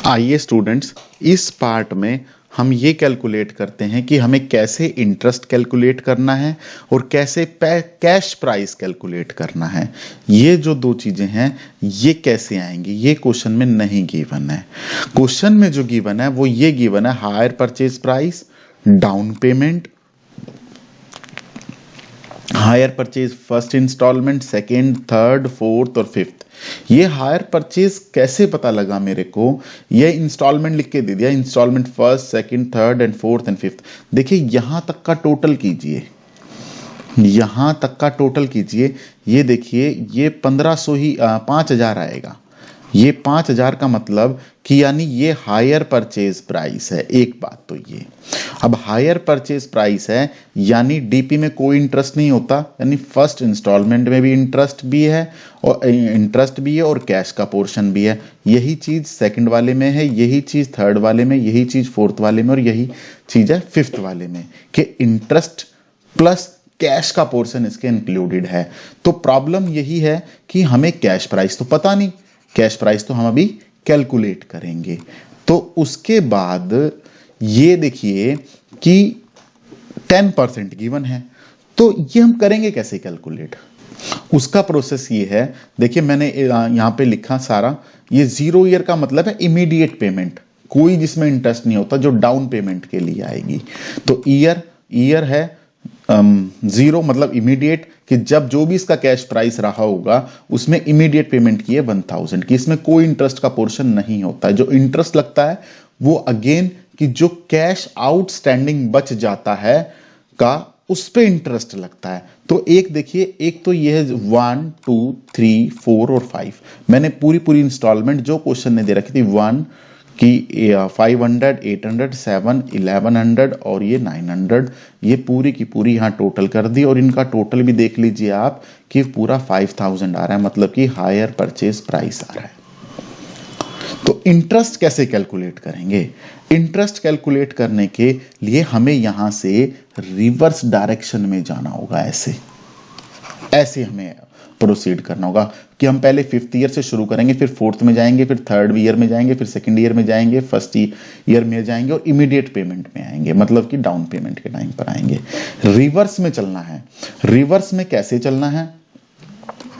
आइए स्टूडेंट्स, इस पार्ट में हम ये कैलकुलेट करते हैं कि हमें कैसे इंटरेस्ट कैलकुलेट करना है और कैसे कैश प्राइस कैलकुलेट करना है। ये जो दो चीज़ें हैं ये कैसे आएंगी, ये क्वेश्चन में नहीं गिवन है। क्वेश्चन में जो गिवन है वो ये गिवन है hire purchase price, down payment, hire purchase first instalment, second, third, fourth और फिफ्थ। ये हायर परचेज कैसे पता लगा मेरे को, ये इंस्टॉलमेंट लिख के दे दिया, instalment first, second, third and fourth and fifth. देखिए यहां तक का टोटल कीजिए, यहां तक का टोटल कीजिए। ये देखिए ये 1500 ही 5000 आएगा। ये 5000 का मतलब कि यानी ये हायर परचेज प्राइस है। एक बात तो ये, अब हायर परचेज प्राइस है यानी डीपी में कोई इंटरेस्ट नहीं होता, यानी फर्स्ट इंस्टॉलमेंट में भी इंटरेस्ट भी है और कैश का पोर्शन भी है। यही चीज सेकंड वाले में है, यही चीज थर्ड वाले में, यही चीज फोर्थ वाले में और यही चीज है फिफ्थ वाले में कि इंटरेस्ट प्लस कैश का पोर्शन इसके इंक्लूडेड है। तो प्रॉब्लम यही है कि हमें कैश प्राइस तो पता नहीं, कैश प्राइस तो हम अभी कैलकुलेट करेंगे। तो उसके बाद ये देखिए कि 10% गिवन है, तो ये हम करेंगे कैसे कैलकुलेट। उसका प्रोसेस ये है, देखिए मैंने यहां पे लिखा सारा। ये 0 ईयर का मतलब है इमीडिएट पेमेंट, कोई जिसमें इंटरेस्ट नहीं होता, जो डाउन पेमेंट के लिए आएगी। तो ईयर है 0 मतलब इमीडिएट, कि जब जो भी इसका कैश प्राइस रहा होगा उसमें इमीडिएट पेमेंट की है 1000 की, इसमें कोई इंटरेस्ट का पोर्शन नहीं होता है। जो इंटरेस्ट लगता है वो अगेन कि जो कैश आउटस्टैंडिंग बच जाता है का उस पे इंटरेस्ट लगता है। तो एक देखिए, एक तो ये है 1 2 3 4 और 5। मैंने पूरी इंस्टॉलमेंट जो क्वेश्चन ने दे रखी थी 1 कि 500, 800, 7, 1100 और ये 900, ये पूरी की पूरी यहाँ टोटल कर दी। और इनका टोटल भी देख लीजिए आप कि पूरा 5000 आ रहा है, मतलब कि हायर परचेज प्राइस आ रहा है। तो इंटरेस्ट कैसे कैलकुलेट करेंगे। इंटरेस्ट कैलकुलेट करने के लिए हमें यहां से रिवर्स डायरेक्शन में जाना होगा। ऐसे हमें प्रोसीड करना होगा कि हम पहले फिफ्थ ईयर से शुरू करेंगे, फिर फोर्थ में जाएंगे, फिर थर्ड ईयर में जाएंगे, फिर सेकंड ईयर में जाएंगे, फर्स्ट ईयर में जाएंगे और इमीडिएट पेमेंट में आएंगे, मतलब कि डाउन पेमेंट के टाइम पर आएंगे। रिवर्स में चलना है। रिवर्स में कैसे चलना है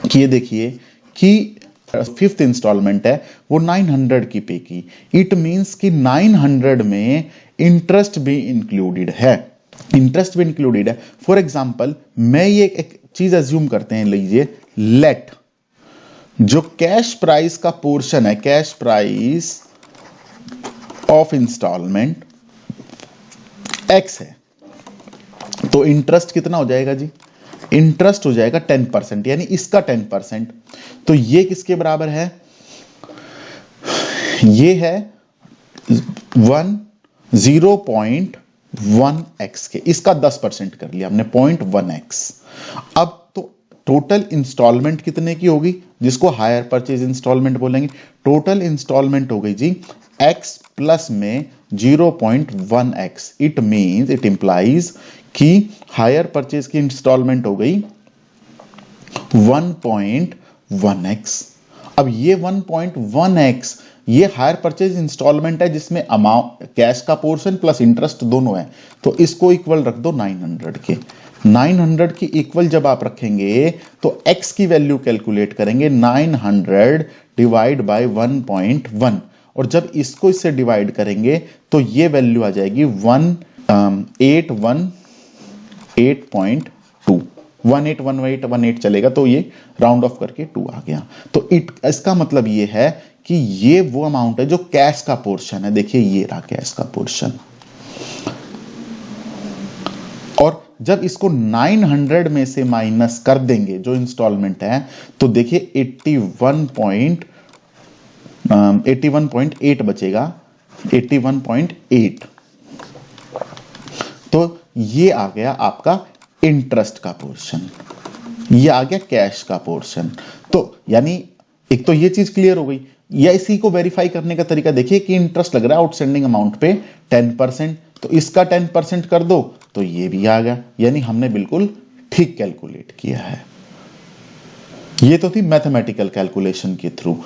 कि ये देखिए कि फिफ्थ इंस्टॉलमेंट है वो 900 की पे की। इट मींस कि 900 में इंटरेस्ट भी इंक्लूडेड है, इंटरेस्ट भी इंक्लूडेड है। फॉर एग्जांपल मैं ये एक चीज अज्यूम करते हैं, लीजिए लेट जो कैश प्राइस का पोर्शन है, cash price of instalment X है, तो इंटरेस्ट कितना हो जाएगा जी। इंटरेस्ट हो जाएगा 10%, यानी इसका 10%। तो ये किसके बराबर है, ये है 0.1x के, इसका 10% कर लिया हमने 0.1x। अब तो टोटल इंस्टॉलमेंट कितने की होगी, जिसको हायर परचेज इंस्टॉलमेंट बोलेंगे। टोटल इंस्टॉलमेंट हो गई जी x प्लस में 0.1x। It means, it implies कि हायर परचेज की इंस्टॉलमेंट हो गई 1.1x। अब ये 1.1x ये हायर परचेज इंस्टॉलमेंट है जिसमें अमाउंट कैश का पोर्शन प्लस इंटरेस्ट दोनों है। तो इसको इक्वल रख दो 900 के। 900 की इक्वल जब आप रखेंगे तो x की वैल्यू कैलकुलेट करेंगे 900 डिवाइड बाय 1.1, और जब इसको इससे डिवाइड करेंगे तो ये वैल्यू आ जाएगी 1818.2। 1818 चलेगा तो ये राउंड ऑफ करके 2 आ गया। तो इसका मतलब ये है कि ये वो अमाउंट है जो कैश का पोर्शन है। देखिए ये रहा कैश का पोर्शन। और जब इसको 900 में से माइनस कर देंगे जो इंस्टॉलमेंट है, तो देखिए 81.8 बचेगा, 81.8। तो ये आ गया आपका इंटरेस्ट का पोर्शन, ये आ गया कैश का पोर्शन। तो यानी एक तो ये चीज क्लियर हो गई। या इसी को वेरीफाई करने का तरीका देखिए कि इंटरेस्ट लग रहा है आउटस्टैंडिंग अमाउंट पे 10%, तो इसका 10% कर दो तो ये भी आ गया, यानी हमने बिल्कुल ठीक कैलकुलेट किया है। ये तो थी मैथमेटिकल कैलकुलेशन के थ्रू।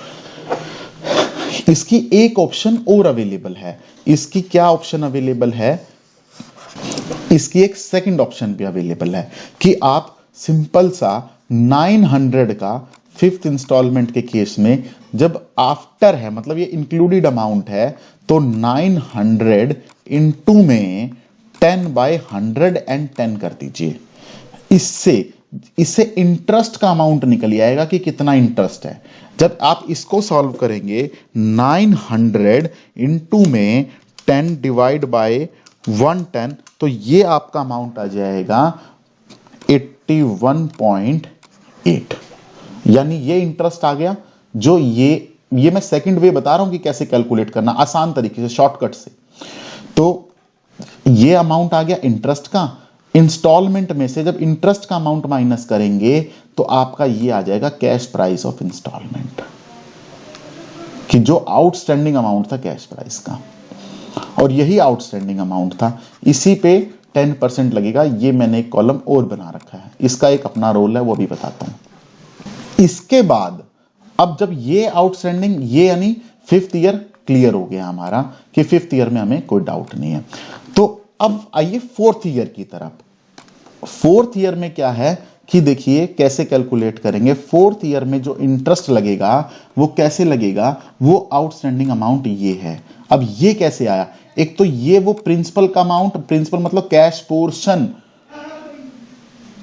इसकी एक ऑप्शन और अवेलेबल है। इसकी क्या ऑप्शन अवेलेबल है? इसकी एक सेकंड ऑप्शन भी अवेलेबल है कि आप सिंपल सा 900 का फिफ्थ इंस्टॉलमेंट के केस में जब आफ्टर है, मतलब ये इंक्लूडेड अमाउंट है, तो 900 इंटू में 10/110 कर दीजिए। इससे इंटरेस्ट का अमाउंट निकल आएगा कि कितना इंटरेस्ट है। जब आप इसको सॉल्व करेंगे 900 इंटू में 10 डिवाइड बाय 110, तो ये आपका अमाउंट आ जाएगा 81.8, यानी ये इंटरेस्ट आ गया। जो ये मैं सेकंड वे बता रहा हूं कि कैसे कैलकुलेट करना आसान तरीके से, शॉर्टकट से। तो ये अमाउंट आ गया इंटरेस्ट का। इंस्टॉलमेंट में से जब इंटरेस्ट का अमाउंट माइनस करेंगे तो आपका ये आ जाएगा कैश प्राइस ऑफ इंस्टॉलमेंट, कि जो आउटस्टैंडिंग अमाउंट था कैश प्राइस का, और यही आउटस्टैंडिंग अमाउंट था। इसी पे 10% लगेगा। ये मैंने एक कॉलम और बना रखा है, इसका एक अपना रोल है, वो भी बताता हूं। इसके बाद अब जब ये आउटस्टैंडिंग, ये यानी फिफ्थ ईयर क्लियर हो गया हमारा कि फिफ्थ ईयर में हमें कोई डाउट नहीं है। तो अब आइए फोर्थ ईयर की तरफ। फोर्थ ईयर में क्या है कि देखिए कैसे कैलकुलेट करेंगे। फोर्थ ईयर में जो इंटरेस्ट लगेगा वो कैसे लगेगा, वो आउटस्टैंडिंग अमाउंट ये है। अब ये कैसे आया? एक तो ये वो प्रिंसिपल का अमाउंट, प्रिंसिपल मतलब cash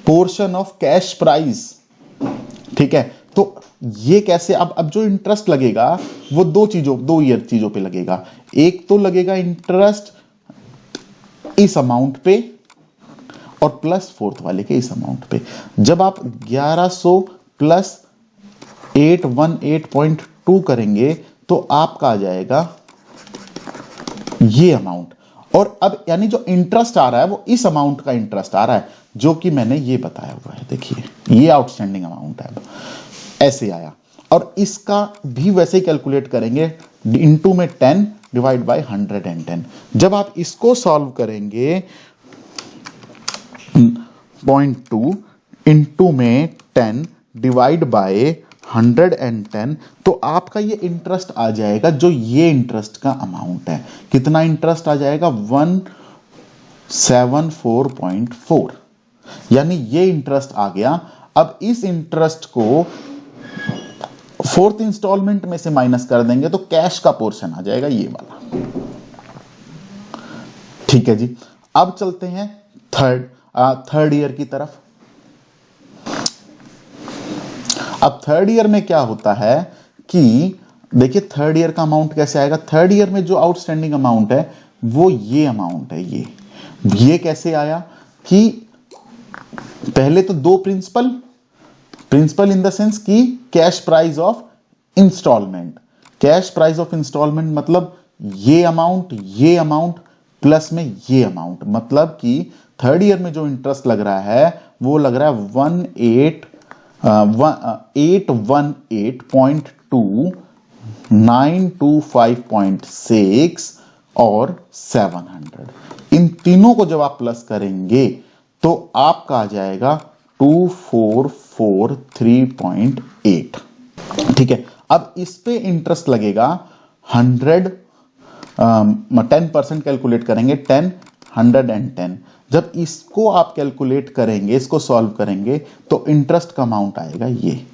portion of cash price, ठीक है। तो ये कैसे, अब जो इंटरेस्ट लगेगा वो दो ईयर चीजों पे लगेगा। एक तो लगेगा इंटरेस्ट इस अमाउंट पे और प्लस फोर्थ वाले के इस अमाउंट पे। जब आप 1100 प्लस 818.2 करेंगे तो आपका आ जाएगा ये अमाउंट। और अब यानी जो इंटरेस्ट आ रहा है वो इस अमाउंट का इंटरेस्ट आ रहा है, जो कि मैंने ये बताया हुआ है। देखिए ये आउटस्टैंडिंग अमाउंट है, ऐसे आया। और इसका भी वैसे ही कैलकुलेट करेंगे, इंटू में 10 डिवाइड बाय 110। जब आप इसको सॉल्व करेंगे 0.2 इंटू में 10 डिवाइड बाय 110, तो आपका ये इंटरेस्ट आ जाएगा, जो ये इंटरेस्ट का अमाउंट है। कितना इंटरेस्ट आ जाएगा? 174.4, यानी ये इंटरेस्ट आ गया। अब इस इंटरेस्ट को फोर्थ इंस्टॉलमेंट में से माइनस कर देंगे तो कैश का पोर्शन आ जाएगा ये वाला, ठीक है जी। अब चलते हैं थर्ड ईयर की तरफ। अब थर्ड ईयर में क्या होता है कि देखिए थर्ड ईयर का अमाउंट कैसे आएगा। थर्ड ईयर में जो आउटस्टैंडिंग अमाउंट है वो ये अमाउंट है। ये कैसे आया कि पहले तो दो प्रिंसिपल इन द सेंस कि cash price of instalment. Cash price of instalment मतलब ये अमाउंट प्लस में ये अमाउंट, मतलब कि थर्ड ईयर में जो इंटरेस्ट लग रहा है वो लग रहा है 818.2, 925.6 और 700। इन तीनों को जब आप प्लस करेंगे तो आपका आ जाएगा 2443.8, ठीक है। अब इस पे इंटरेस्ट लगेगा 10% कैलकुलेट करेंगे 10, 110। जब इसको आप कैलकुलेट करेंगे, इसको सॉल्व करेंगे तो इंटरेस्ट का अमाउंट आएगा ये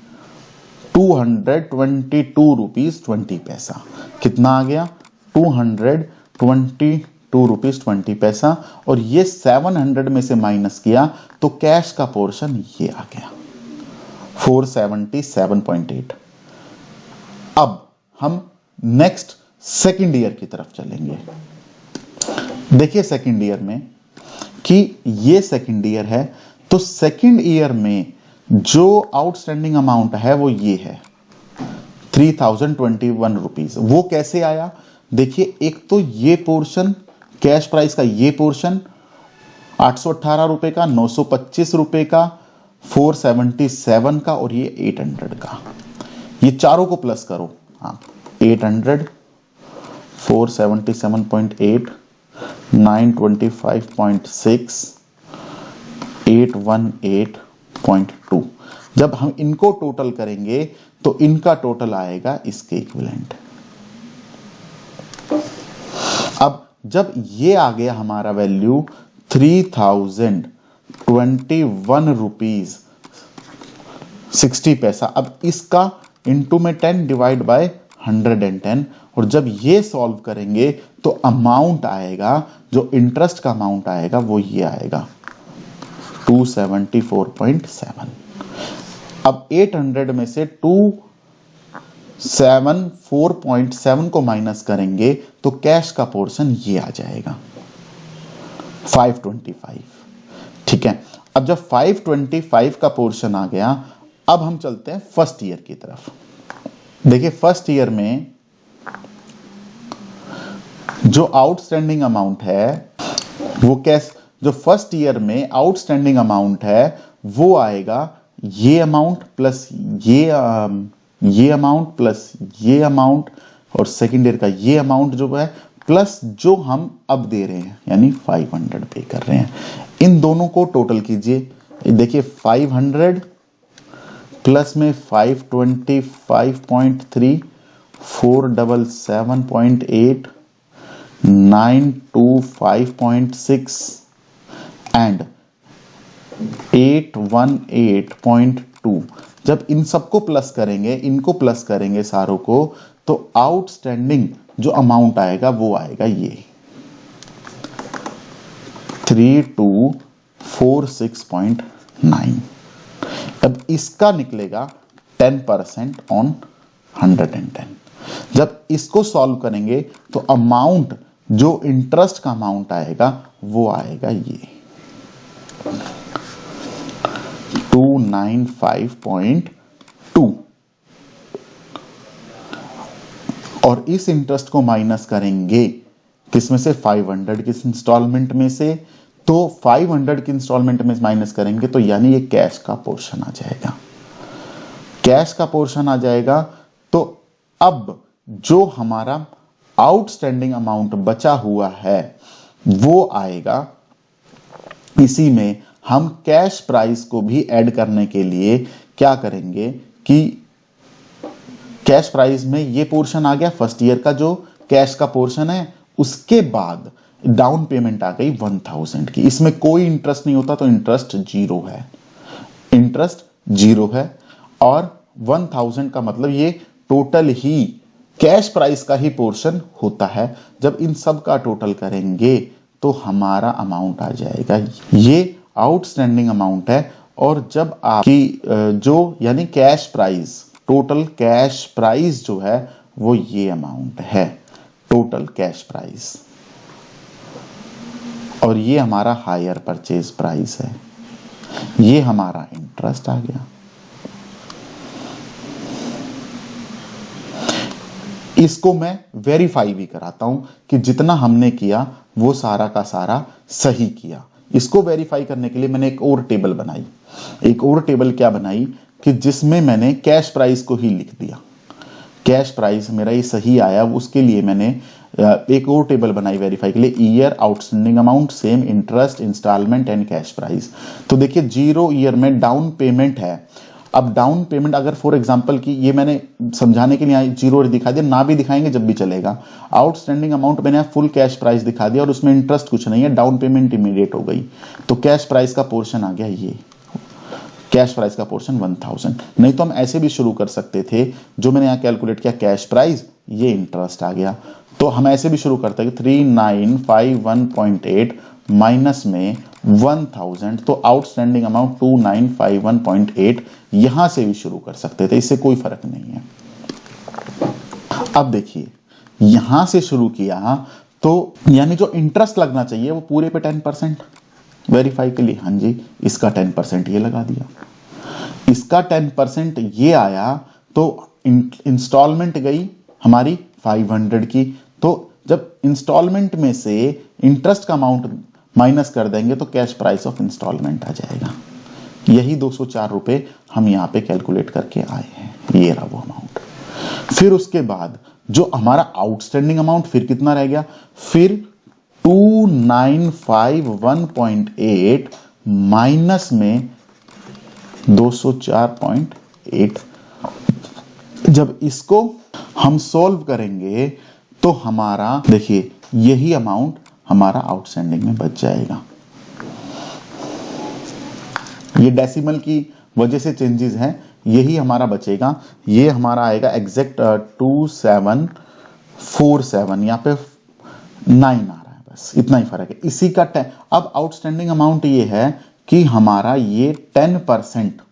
222 रुपीज 20 पैसा। कितना आ गया? 222 रुपीज 20 पैसा। और ये 700 में से माइनस किया तो कैश का पोर्शन ये आ गया 477.8। अब हम नेक्स्ट सेकेंड ईयर की तरफ चलेंगे। देखिए सेकेंड ईयर में कि ये सेकेंड ईयर है, तो सेकेंड ईयर में जो आउटस्टैंडिंग अमाउंट है वो ये है 3021 रुपीज। वो कैसे आया? देखिए एक तो ये पोर्शन कैश प्राइस का, ये पोर्शन 818 रुपए का, 925 रुपए का, 477 का और ये 800 का। ये चारों को प्लस करो आप, 800, 477.8, 925.6, 818.2। जब हम इनको टोटल करेंगे तो इनका टोटल आएगा इसके इक्विवेलेंट। अब जब ये आ गया हमारा वैल्यू 3021 रुपीज 60 पैसा, अब इसका इंटू में 10 डिवाइड बाय 110, और जब ये सॉल्व करेंगे तो अमाउंट आएगा, जो इंटरेस्ट का अमाउंट आएगा वो ये आएगा 274.7। अब 800 में से 274.7 को माइनस करेंगे तो कैश का पोर्शन ये आ जाएगा 525। ठीक है, अब जब 525 का पोर्शन आ गया, अब हम चलते हैं फर्स्ट ईयर की तरफ। देखिए फर्स्ट ईयर में जो आउटस्टैंडिंग अमाउंट है वो कैसे, जो फर्स्ट ईयर में आउटस्टैंडिंग अमाउंट है वो आएगा ये अमाउंट प्लस ये अमाउंट प्लस ये अमाउंट, और सेकेंड ईयर का ये अमाउंट जो है प्लस जो हम अब दे रहे हैं यानी 500 पे कर रहे हैं। इन दोनों को टोटल कीजिए। देखिए 500 प्लस में 525.3, 477.8, 925.6 एंड 818.2। जब इन सबको प्लस करेंगे, इनको प्लस करेंगे सारों को, तो आउटस्टैंडिंग जो अमाउंट आएगा वो आएगा ये 3246.9। अब इसका निकलेगा 10% ऑन 110। जब इसको सॉल्व करेंगे तो अमाउंट जो इंटरेस्ट का अमाउंट आएगा वो आएगा ये 295.2, और इस इंटरेस्ट को माइनस करेंगे किसमें से, 500 की इंस्टॉलमेंट में से। तो 500 की इंस्टॉलमेंट में माइनस करेंगे तो यानी ये कैश का पोर्शन आ जाएगा, कैश का पोर्शन आ जाएगा। तो अब जो हमारा आउटस्टैंडिंग अमाउंट बचा हुआ है वो आएगा, इसी में हम कैश प्राइस को भी ऐड करने के लिए क्या करेंगे कि कैश प्राइस में ये पोर्शन आ गया फर्स्ट ईयर का जो कैश का पोर्शन है, उसके बाद डाउन पेमेंट आ गई 1000 की। इसमें कोई इंटरेस्ट नहीं होता तो इंटरेस्ट जीरो है, इंटरेस्ट जीरो है, और 1000 का मतलब ये टोटल ही कैश प्राइस का ही पोर्शन होता है। जब इन सब का टोटल करेंगे तो हमारा अमाउंट आ जाएगा, ये आउटस्टैंडिंग अमाउंट है। और जब आपकी जो यानी cash price, total cash price जो है वो ये अमाउंट है, टोटल कैश प्राइस, और ये हमारा हायर परचेज प्राइस है, ये हमारा इंटरेस्ट आ गया। इसको मैं वेरीफाई भी कराता हूं कि जितना हमने किया वो सारा का सारा सही किया। इसको वेरीफाई करने के लिए मैंने एक और टेबल बनाई। एक और टेबल क्या बनाई कि जिसमें मैंने कैश प्राइस को ही लिख दिया, कैश प्राइस मेरा ये सही आया, उसके लिए मैंने एक और टेबल बनाई वेरीफाई के लिए, year, outstanding amount, same, interest, instalment and cash price. तो देखिए 0 ईयर में डाउन पेमेंट है। अब डाउन पेमेंट अगर फॉर एग्जांपल की, ये मैंने समझाने के लिए 0 दिखा दिया, ना भी दिखाएंगे जब भी चलेगा। आउटस्टैंडिंग अमाउंट मैंने फुल कैश प्राइस दिखा दिया और उसमें इंटरेस्ट कुछ नहीं है, डाउन पेमेंट इमीडिएट हो गई, तो कैश प्राइस का पोर्शन आ गया ये, कैश प्राइस का पोर्शन 1000। नहीं तो हम ऐसे भी शुरू कर सकते थे, जो मैंने यहाँ कैलकुलेट किया कैश प्राइस, ये इंटरेस्ट आ गया। तो हम ऐसे भी शुरू करते हैं 3951.8 माइनस में 1000, तो आउटस्टैंडिंग अमाउंट 2951.8, यहां से भी शुरू कर सकते थे, इससे कोई फर्क नहीं है। अब देखिए यहां से शुरू किया तो यानी जो इंटरेस्ट लगना चाहिए वो पूरे पे 10% वेरीफाई के लिए, हाँ जी इसका 10% ये लगा दिया, इसका 10% ये आया, तो इंस्टॉलमेंट गई हमारी 500 की। तो जब इंस्टॉलमेंट में से इंटरेस्ट का अमाउंट माइनस कर देंगे तो कैश प्राइस ऑफ इंस्टॉलमेंट आ जाएगा, यही 204 रुपए हम यहाँ पे कैलकुलेट करके आए हैं, ये रहा वो अमाउंट। फिर उसके बाद जो हमारा आउटस्टैंडिंग अमाउंट फिर कितना रह गया, फिर 2951.8 माइनस में 204.8। जब इसको हम सॉल्व करेंगे तो हमारा देखिए यही अमाउंट हमारा आउटस्टैंडिंग में बच जाएगा। ये डेसिमल की वजह से चेंजेस हैं, यही हमारा बचेगा। ये हमारा आएगा एग्जैक्ट 2747, यहाँ पे 9 आ रहा है, बस इतना ही फर्क है। इसी का अब आउटस्टैंडिंग अमाउंट ये है कि हमारा ये 10%,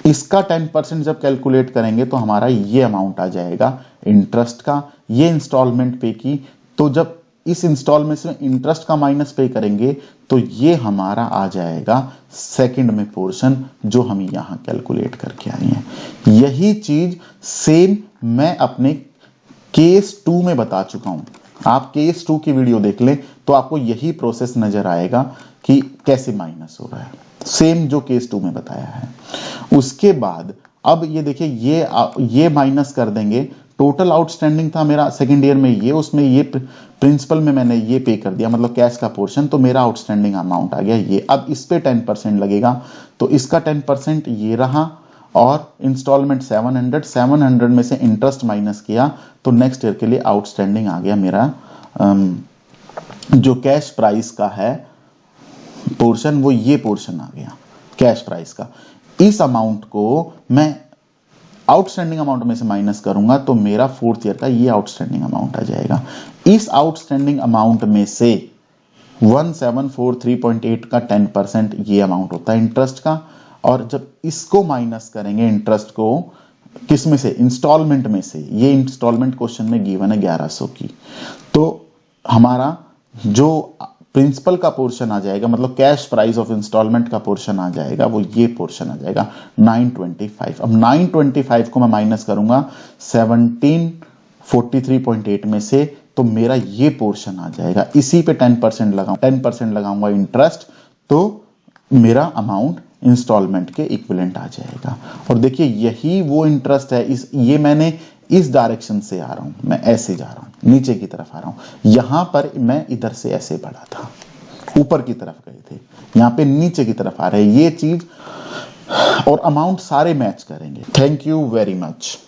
इसका 10% जब कैलकुलेट करेंगे तो हमारा ये अमाउंट आ जाएगा इंटरेस्ट का। ये इंस्टॉलमेंट पे की, तो जब इस इंस्टॉलमेंट से इंटरेस्ट का माइनस पे करेंगे तो ये हमारा आ जाएगा सेकंड में पोर्शन, जो हम यहां कैलकुलेट करके आए हैं। यही चीज सेम मैं अपने केस 2 में बता चुका हूं। आप केस 2 की वीडियो देख लें तो आपको यही प्रोसेस नजर आएगा कि कैसे माइनस हो रहा है, सेम जो केस 2 में बताया है। उसके बाद अब ये देखिए ये माइनस कर देंगे। टोटल आउटस्टैंडिंग था मेरा सेकंड ईयर में ये, उसमें ये प्रिंसिपल में मैंने ये पे कर दिया, मतलब कैश का पोर्शन, तो मेरा आउटस्टैंडिंग अमाउंट आ गया ये। अब इस पे 10% लगेगा, तो इसका 10% ये रहा, और इंस्टॉलमेंट 700 में से इंटरेस्ट माइनस किया तो नेक्स्ट ईयर के लिए आउटस्टैंडिंग आ गया मेरा जो कैश प्राइस का है पोर्शन, वो ये पोर्शन आ गया कैश प्राइस का। इस अमाउंट को मैं आउटस्टैंडिंग अमाउंट में से माइनस करूंगा तो मेरा फोर्थ ईयर का ये आउटस्टैंडिंग अमाउंट आ जाएगा। इस आउटस्टैंडिंग अमाउंट में से 1743.8 का 10% ये अमाउंट होता है इंटरेस्ट का, और जब इसको माइनस करेंगे इंटरेस्ट को किस में से, इंस्टॉलमेंट में से, ये इंस्टॉलमेंट क्वेश्चन में गिवन है 1100 की, तो हमारा जो प्रिंसिपल का पोर्शन आ जाएगा, मतलब कैश प्राइस ऑफ इंस्टॉलमेंट का पोर्शन आ जाएगा, वो ये पोर्शन आ जाएगा 925। अब 925 को मैं माइनस करूंगा 1743.8 में से, तो मेरा ये पोर्शन आ जाएगा। इसी पे 10% लगाऊंगा इंटरेस्ट, तो मेरा अमाउंट इंस्टॉलमेंट के इक्विवेलेंट आ जाएगा। और देखिए यही वो इंटरेस्ट है, ये मैंने इस डायरेक्शन से आ रहा हूं, मैं ऐसे जा रहा हूं, नीचे की तरफ आ रहा हूं। यहां पर मैं इधर से ऐसे बढ़ा था, ऊपर की तरफ गए थे, यहां पे नीचे की तरफ आ रहे हैं। ये चीज और अमाउंट सारे मैच करेंगे। Thank you very much.